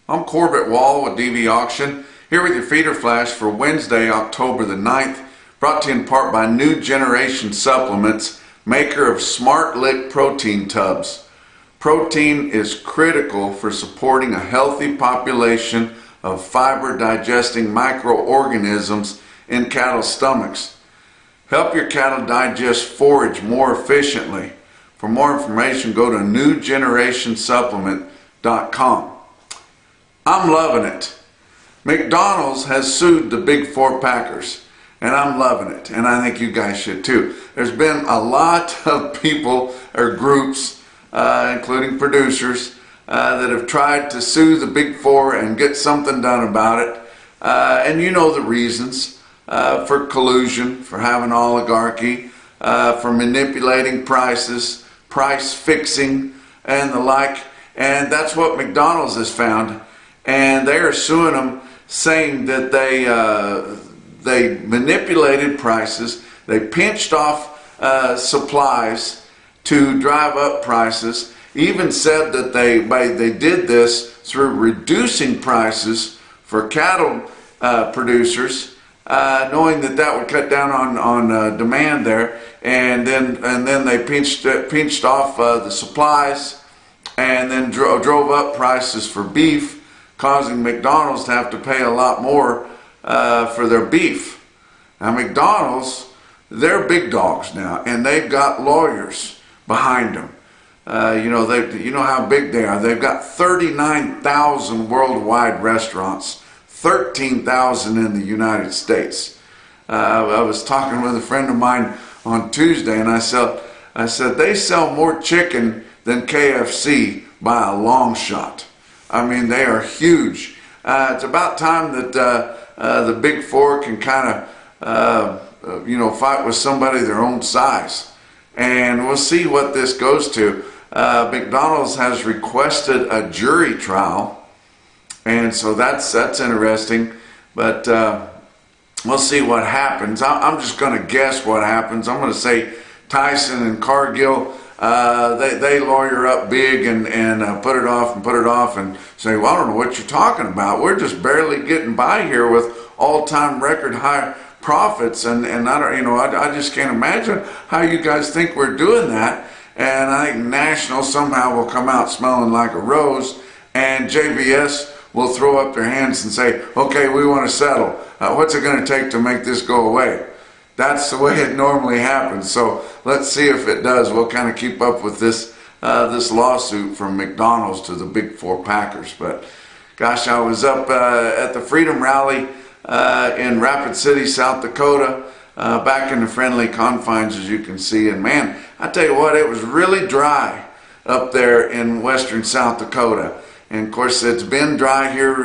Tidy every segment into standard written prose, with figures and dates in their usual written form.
I'm Corbett Wall with DVAuction, here with your feeder flash for Wednesday, October the 9th, brought to you in part by New Generation Supplements, maker of Smart Lick protein tubs. Protein is critical for supporting a healthy population of fiber-digesting microorganisms in cattle's stomachs. Help your cattle digest forage more efficiently. For more information, go to newgenerationsupplement.com. I'm loving it. McDonald's has sued the big four packers, and I'm loving it, and I think you guys should too. There's been a lot of people or groups, including producers, that have tried to sue the big four and get something done about it. And you know the reasons, for collusion, for having oligarchy, for manipulating prices, price fixing, and the like. And that's what McDonald's has found. And they are suing them, saying that they manipulated prices, they pinched off supplies to drive up prices, even said that they did this through reducing prices for cattle producers, knowing that would cut down on demand there, and then they pinched off the supplies, and then drove up prices for beef, causing McDonald's to have to pay a lot more for their beef. Now McDonald's, they're big dogs now, and they've got lawyers behind them. You know how big they are. They've got 39,000 worldwide restaurants, 13,000 in the United States. I was talking with a friend of mine on Tuesday, and I said they sell more chicken than KFC by a long shot. I mean, they are huge. It's about time that the big four can kind of fight with somebody their own size. And we'll see what this goes to. McDonald's has requested a jury trial, and so that's interesting. But we'll see what happens. I'm just going to guess what happens. I'm going to say Tyson and Cargill, they lawyer up big and put it off and say, well, I don't know what you're talking about. We're just barely getting by here with all-time record high profits, and I just can't imagine how you guys think we're doing that. And I think National somehow will come out smelling like a rose, and JBS will throw up their hands and say, okay, we want to settle. What's it going to take to make this go away? That's the way it normally happens. So let's see if it does. We'll kind of keep up with this lawsuit from McDonald's to the big four packers. But gosh, I was up at the Freedom Rally in Rapid City, South Dakota, back in the friendly confines, as you can see. And man, I tell you what, it was really dry up there in western South Dakota. And of course, it's been dry here,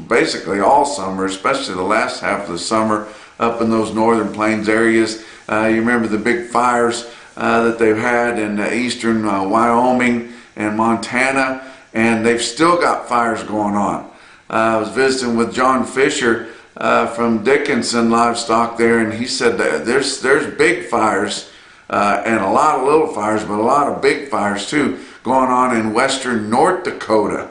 basically all summer, especially the last half of the summer up in those northern plains areas. You remember the big fires that they've had in eastern Wyoming and Montana, and they've still got fires going on. I was visiting with John Fisher from Dickinson Livestock there, and he said that there's big fires and a lot of little fires, but a lot of big fires too going on in western North Dakota.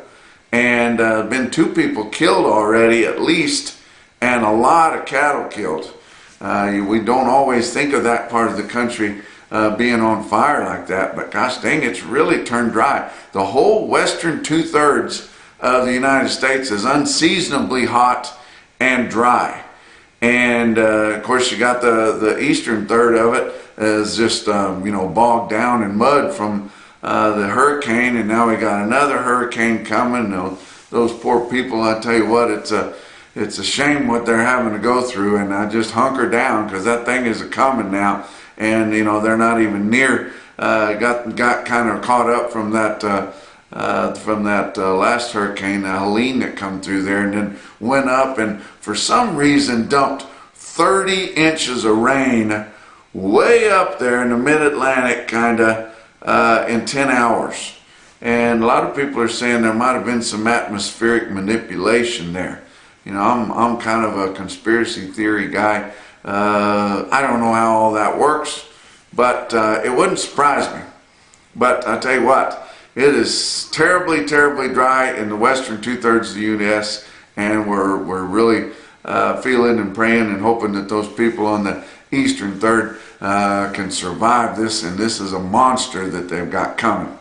And been 2 people killed already at least, and a lot of cattle killed. We don't always think of that part of the country being on fire like that, but gosh dang, it's really turned dry. The whole western 2/3 of the United States is unseasonably hot and dry. And of course you got the eastern third of it is just bogged down in mud from the hurricane, and now we got another hurricane coming. Those poor people, I tell you what, it's a shame what they're having to go through, and I just hunker down because that thing is coming now, and they're not even near. Got kind of caught up from that last hurricane, Helene, that come through there, and then went up and for some reason dumped 30 inches of rain way up there in the mid-Atlantic, kind of in 10 hours. And a lot of people are saying there might have been some atmospheric manipulation there. I'm kind of a conspiracy theory guy. I don't know how all that works, but it wouldn't surprise me. But I tell you what, It is terribly, terribly dry in the western 2/3 of the U.S., and we're really feeling and praying and hoping that those people on the eastern third can survive this, and this is a monster that they've got coming.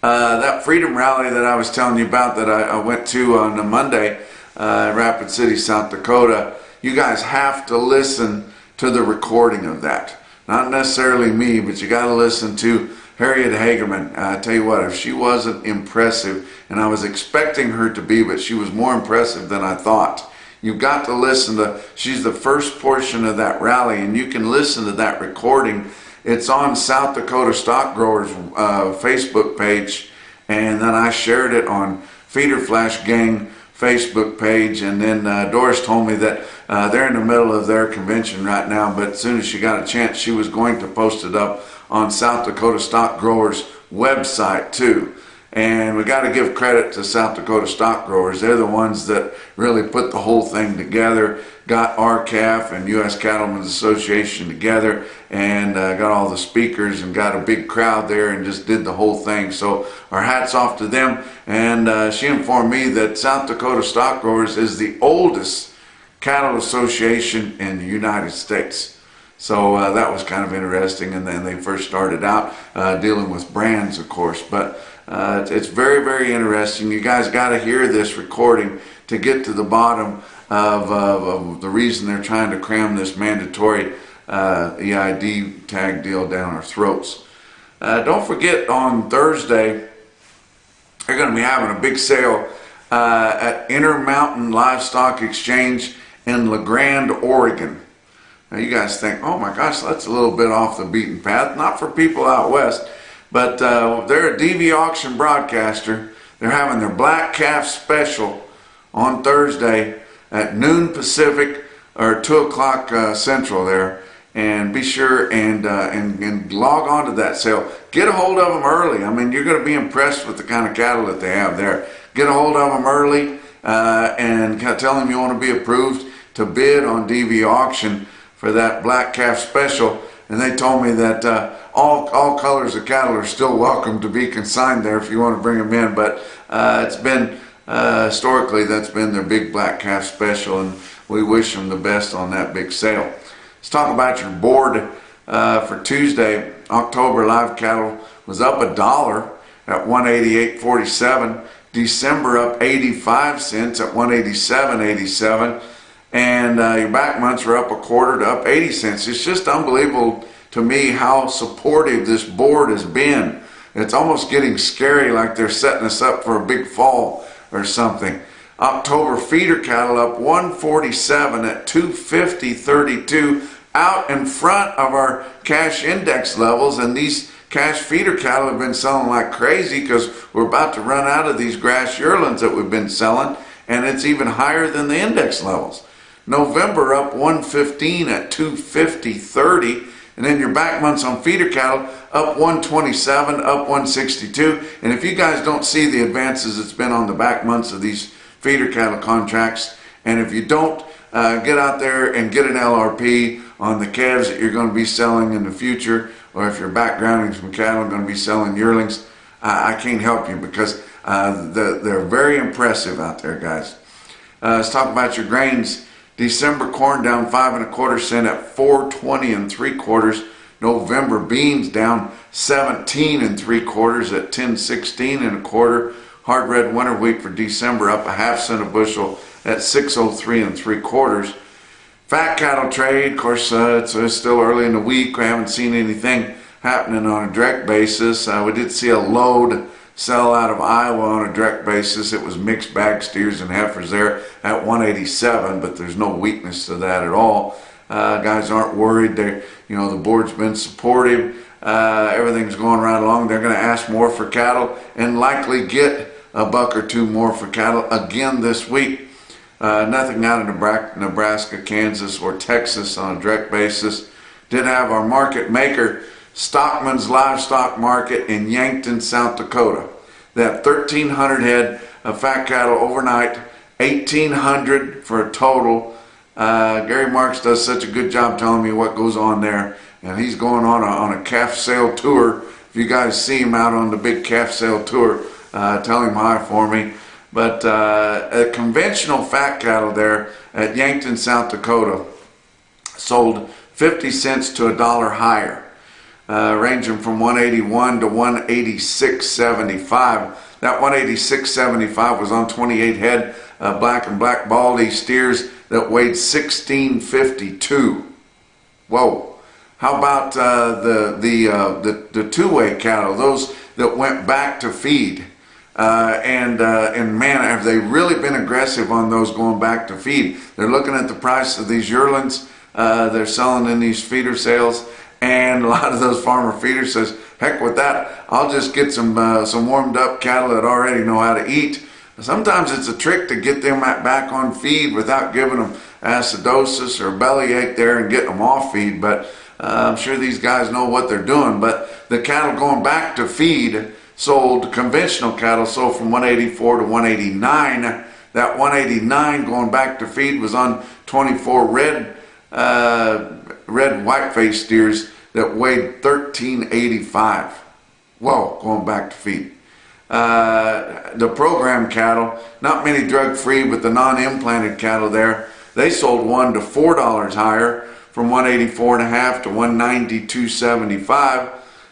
That freedom rally that I was telling you about that I went to on a Monday in Rapid City, South Dakota, you guys have to listen to the recording of that. Not necessarily me, but you got to listen to Harriet Hagerman. I tell you what, if she wasn't impressive, and I was expecting her to be, but she was more impressive than I thought. You've got to listen to, she's the first portion of that rally, and you can listen to that recording. It's on South Dakota Stock Growers Facebook page, and then I shared it on Feeder Flash Gang Facebook page, and then Doris told me that they're in the middle of their convention right now, but as soon as she got a chance, she was going to post it up on South Dakota Stock Growers website too. And we got to give credit to South Dakota Stock Growers. They're the ones that really put the whole thing together, got RCAF and U.S. Cattlemen's Association together, and got all the speakers and got a big crowd there and just did the whole thing. So our hats off to them. And she informed me that South Dakota Stock Growers is the oldest cattle association in the United States. So that was kind of interesting. And then they first started out dealing with brands, of course. But it's very, very interesting. You guys got to hear this recording to get to the bottom of the reason they're trying to cram this mandatory EID tag deal down our throats. Don't forget, on Thursday, they're going to be having a big sale at Intermountain Livestock Exchange in La Grande, Oregon. Now you guys think, oh my gosh, that's a little bit off the beaten path. Not for people out west, but they're a DVAuction broadcaster. They're having their Black Calf Special on Thursday at noon Pacific or 2 o'clock Central there. And be sure and log on to that sale. Get a hold of them early. I mean, you're going to be impressed with the kind of cattle that they have there. Get a hold of them early and tell them you want to be approved to bid on DVAuction for that Black Calf Special. And they told me that all colors of cattle are still welcome to be consigned there if you want to bring them in. But it's been, historically, that's been their big Black Calf Special, and we wish them the best on that big sale. Let's talk about your board for Tuesday. October live cattle was up $1 at 188.47. December up 85 cents at 187.87. And your back months are up a quarter to up 80 cents. It's just unbelievable to me how supportive this board has been. It's almost getting scary, like they're setting us up for a big fall or something. October feeder cattle up 147 at 250.32, out in front of our cash index levels, and these cash feeder cattle have been selling like crazy because we're about to run out of these grass yearlings that we've been selling, and it's even higher than the index levels. November up 115 at 250.30, and then your back months on feeder cattle up 127, up 162. And if you guys don't see the advances it's been on the back months of these feeder cattle contracts, and if you don't get out there and get an LRP on the calves that you're going to be selling in the future, or if you're backgrounding some cattle and going to be selling yearlings, I can't help you, because they're very impressive out there, guys. Let's talk about your grains. December corn down 5 1/4 cents at 420 3/4. November beans down 17 3/4 at 1016 1/4. Hard red winter wheat for December up a ½ cent a bushel at 603 3/4. Fat cattle trade, of course, it's still early in the week. We haven't seen anything happening on a direct basis. We did see a load sell out of Iowa on a direct basis. It was mixed bag steers and heifers there at 187, but there's no weakness to that at all. Guys aren't worried. The board's been supportive. Everything's going right along. They're going to ask more for cattle and likely get a buck or two more for cattle again this week. Nothing out of Nebraska, Kansas, or Texas on a direct basis. Did have our market maker, Stockman's Livestock Market in Yankton, South Dakota. They have 1,300 head of fat cattle overnight, 1,800 for a total. Gary Marks does such a good job telling me what goes on there, and he's going on a calf sale tour If you guys see him out on the big calf sale tour, tell him hi for me. But a conventional fat cattle there at Yankton, South Dakota, sold 50 cents to $1 higher, ranging from 181 to 186.75. That 186.75 was on 28 head black and black baldy steers that weighed 1652. Whoa! How about the two-way cattle, those that went back to feed? And man, have they really been aggressive on those going back to feed? They're looking at the price of these yearlings they're selling in these feeder sales, and a lot of those farmer feeders says, heck with that, I'll just get some warmed up cattle that already know how to eat. Sometimes it's a trick to get them back on feed without giving them acidosis or bellyache there and getting them off feed, but I'm sure these guys know what they're doing. But the cattle going back to feed sold, conventional cattle sold from 184 to 189. That 189 going back to feed was on 24 red white-faced steers that weighed 1385. Whoa, going back to feed. The program cattle, not many drug-free, but the non-implanted cattle there, they sold $1 to $4 higher, from 184.5 to 192.75.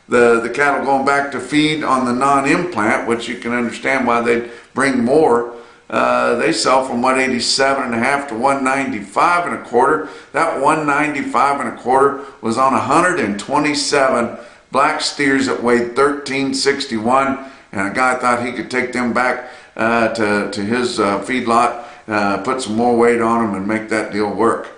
The cattle going back to feed on the non-implant, which you can understand why they'd bring more, they sell from 187.5 to 195.25. That 195.25 was on 127 black steers that weighed 1361, and a guy thought he could take them back to his feedlot, put some more weight on them and make that deal work.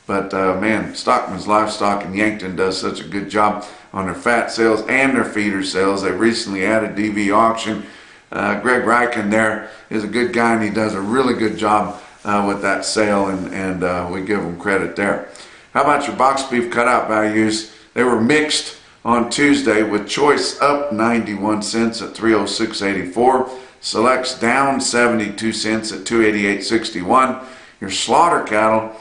But man, Stockman's Livestock in Yankton does such a good job on their fat sales and their feeder sales. They recently added DVAuction. Greg Ryken there is a good guy, and he does a really good job with that sale, and we give him credit there. How about your box beef cutout values? They were mixed on Tuesday, with choice up 91 cents at 306.84. Selects down 72 cents at 288.61. Your slaughter cattle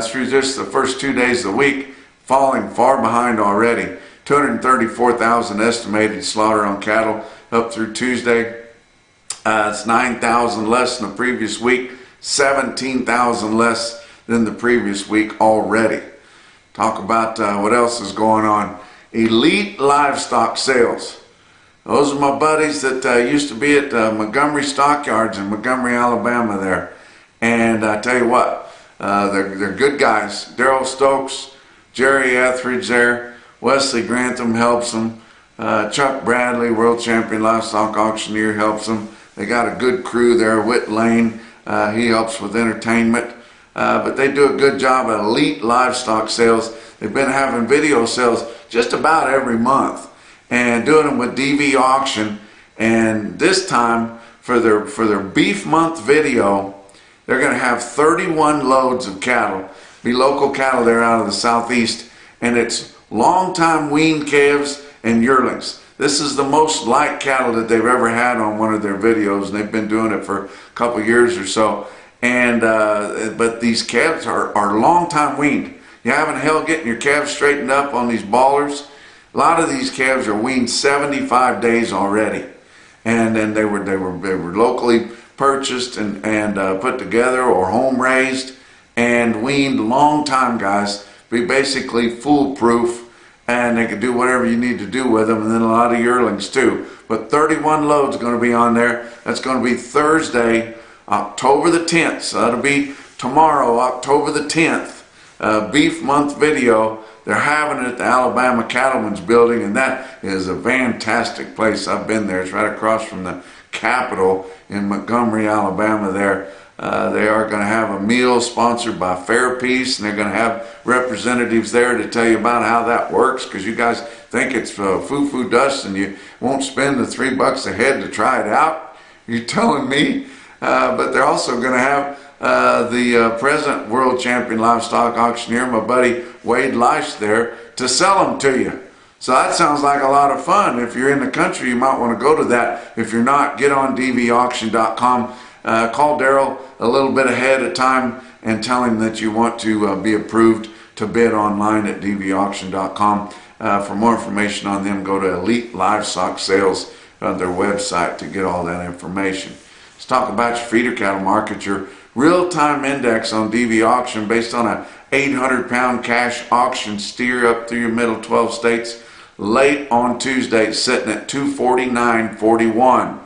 through just the first 2 days of the week, falling far behind already. 234,000 estimated slaughter on cattle up through Tuesday. It's 9,000 less than the previous week, 17,000 less than the previous week already. Talk about what else is going on. Elite livestock sales. Those are my buddies that used to be at Montgomery Stockyards in Montgomery, Alabama there. And I tell you what, they're good guys. Daryl Stokes, Jerry Etheridge there, Wesley Grantham helps them. Chuck Bradley, world champion livestock auctioneer, helps them. They got a good crew there. Whit Lane, he helps with entertainment. But they do a good job at elite livestock sales. They've been having video sales just about every month and doing them with DVAuction. And this time for their beef month video, they're going to have 31 loads of cattle, be local cattle there out of the southeast, and it's long-time weaned calves and yearlings. This is the most light cattle that they've ever had on one of their videos, and they've been doing it for a couple years or so. And but these calves are long-time weaned. You having hell getting your calves straightened up on these ballers? A lot of these calves are weaned 75 days already, and then they were locally purchased and put together or home raised and weaned long time, guys. Be basically foolproof, and they can do whatever you need to do with them, and then a lot of yearlings too. But 31 loads going to be on there. That's going to be Thursday, October the 10th. So that'll be tomorrow, October the 10th. Beef month video. They're having it at the Alabama Cattlemen's Building, and that is a fantastic place. I've been there. It's right across from the Capitol in Montgomery, Alabama there. They are going to have a meal sponsored by Fairpeace, and they're going to have representatives there to tell you about how that works, because you guys think it's foo-foo dust and you won't spend the $3 a head to try it out. You're telling me? But they're also going to have the present world champion livestock auctioneer, my buddy Wade Leish, there to sell them to you. So that sounds like a lot of fun. If you're in the country, you might want to go to that. If you're not, get on DVAuction.com. Call Daryl a little bit ahead of time and tell him that you want to be approved to bid online at DVAuction.com. For more information on them, go to Elite Livestock Sales on their website to get all that information. Let's talk about your feeder cattle market. Your real-time index on DVAuction based on a 800-pound cash auction steer up through your middle 12 states late on Tuesday, sitting at 249.41.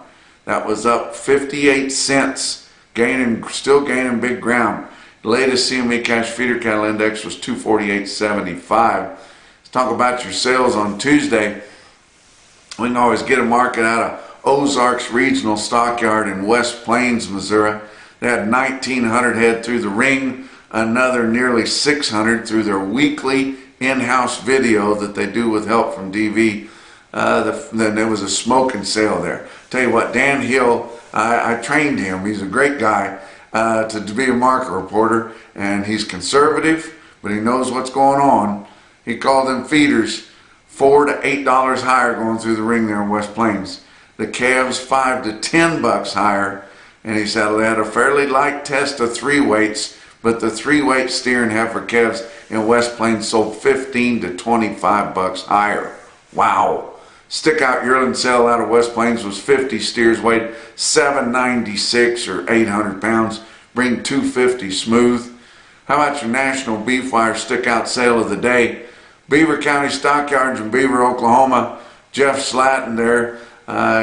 That was up 58 cents, still gaining big ground. The latest CME cash feeder cattle index was 248.75. Let's talk about your sales on Tuesday. We can always get a market out of Ozarks Regional Stockyard in West Plains, Missouri. They had 1,900 head through the ring, another nearly 600 through their weekly in-house video that they do with help from DV. Then there was a smoking sale there. Tell you what, Dan Hill, I trained him. He's a great guy to be a market reporter, and he's conservative, but he knows what's going on. He called them feeders $4 to $8 higher going through the ring there in West Plains. The calves $5 to $10 higher, and he said they had a fairly light test of 3 weights, but the 3-weight steer and heifer calves in West Plains sold $15 to $25 higher. Wow. Stick out yearling sale out of West Plains was 50 steers weighed 796 or 800 pounds, bring 250 smooth. How about your NationalBeefWire stick out sale of the day? Beaver County Stockyards in Beaver, Oklahoma. Jeff Slatton there,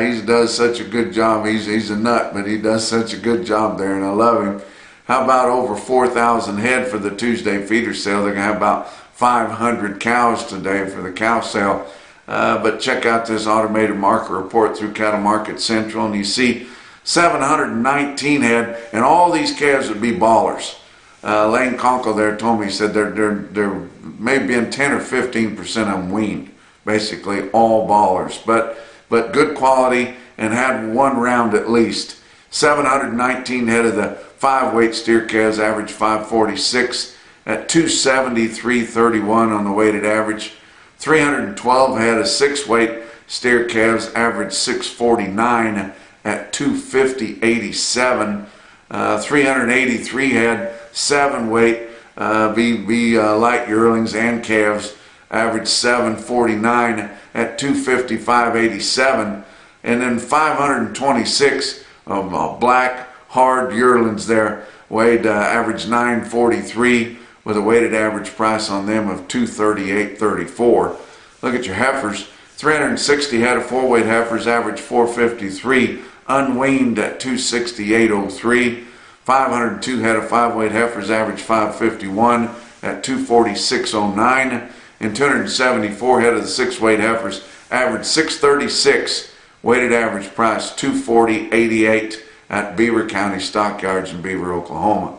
he does such a good job. He's a nut, but he does such a good job there, and I love him. How about over 4,000 head for the Tuesday feeder sale? They're going to have about 500 cows today for the cow sale. But check out this automated market report through Cattle Market Central, and you see 719 head, and all these calves would be ballers. Lane Conkle there told me, he said there may have been 10 or 15% of them weaned, basically all ballers, but good quality and had one round at least. 719 head of the 5-weight steer calves average 546 at 273.31 on the weighted average. 312 head of 6-weight steer calves average 649 at 250.87. 383 head 7-weight light yearlings and calves average 749 at 255.87. And then 526 of black hard yearlings there weighed average 943 with a weighted average price on them of 238.34. Look at your heifers. 360 head of 4-weight heifers average 453, unweaned at 268.03. 502 head of 5-weight heifers average 551 at 246.09. And 274 head of the 6-weight heifers average 636, weighted average price 240.88 at Beaver County Stockyards in Beaver, Oklahoma.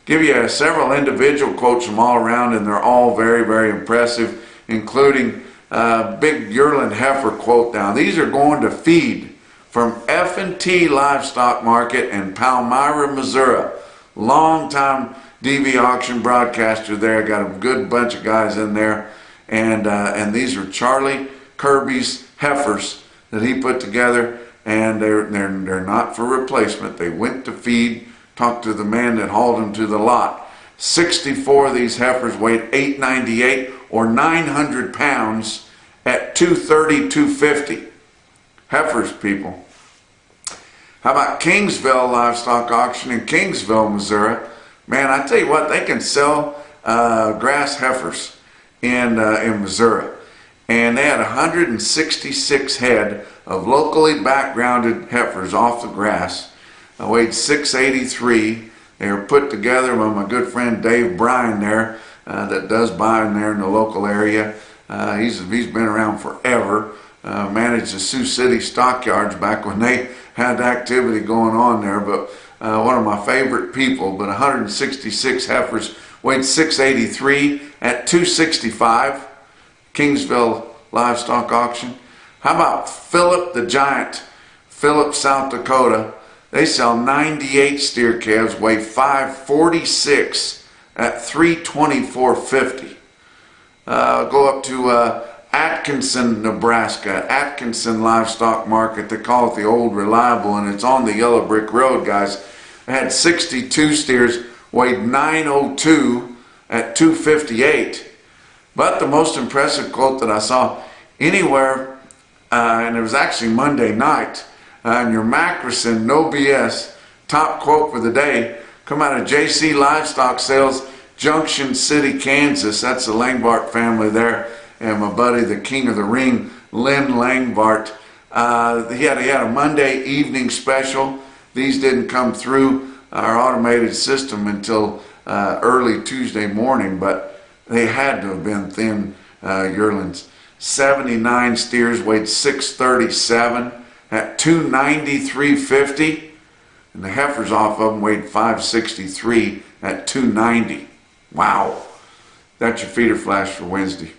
Give you several individual quotes from all around, and they're all very, very impressive, including big yearling heifer quote down. These are going to feed from F&T Livestock Market in Palmyra, Missouri. Long-time DV auction broadcaster there. Got a good bunch of guys in there, and these are Charlie Kirby's heifers that he put together, and they're not for replacement. They went to feed. Talked to the man that hauled them to the lot. 64 of these heifers weighed 898 or 900 pounds at 230, 250. Heifers, people. How about Kingsville Livestock Auction in Kingsville, Missouri? Man, I tell you what, they can sell grass heifers in Missouri. And they had 166 head of locally backgrounded heifers off the grass. Weighed 683. They were put together by my good friend Dave Bryan there, that does buying there in the local area. He's been around forever. Managed the Sioux City stockyards back when they had activity going on there. But one of my favorite people. But 166 heifers weighed 683 at 265. Kingsville Livestock Auction. How about Philip the Giant, Philip, South Dakota? They sell 98 steer calves, weigh 546 at 324.50. Go up to Atkinson, Nebraska, Atkinson Livestock Market. They call it the Old Reliable, and it's on the Yellow Brick Road, guys. They had 62 steers, weighed 902 at 258. But the most impressive quote that I saw anywhere, and it was actually Monday night, in your Mackerson, no BS, top quote for the day, come out of JC Livestock Sales, Junction City, Kansas. That's the Langbart family there. And my buddy, the king of the ring, Lynn Langbart. He had a Monday evening special. These didn't come through our automated system until early Tuesday morning, but they had to have been thin yearlings. 79 steers weighed 637 at 293.50, and the heifers off of them weighed 563 at 290. Wow. That's your feeder flash for Wednesday.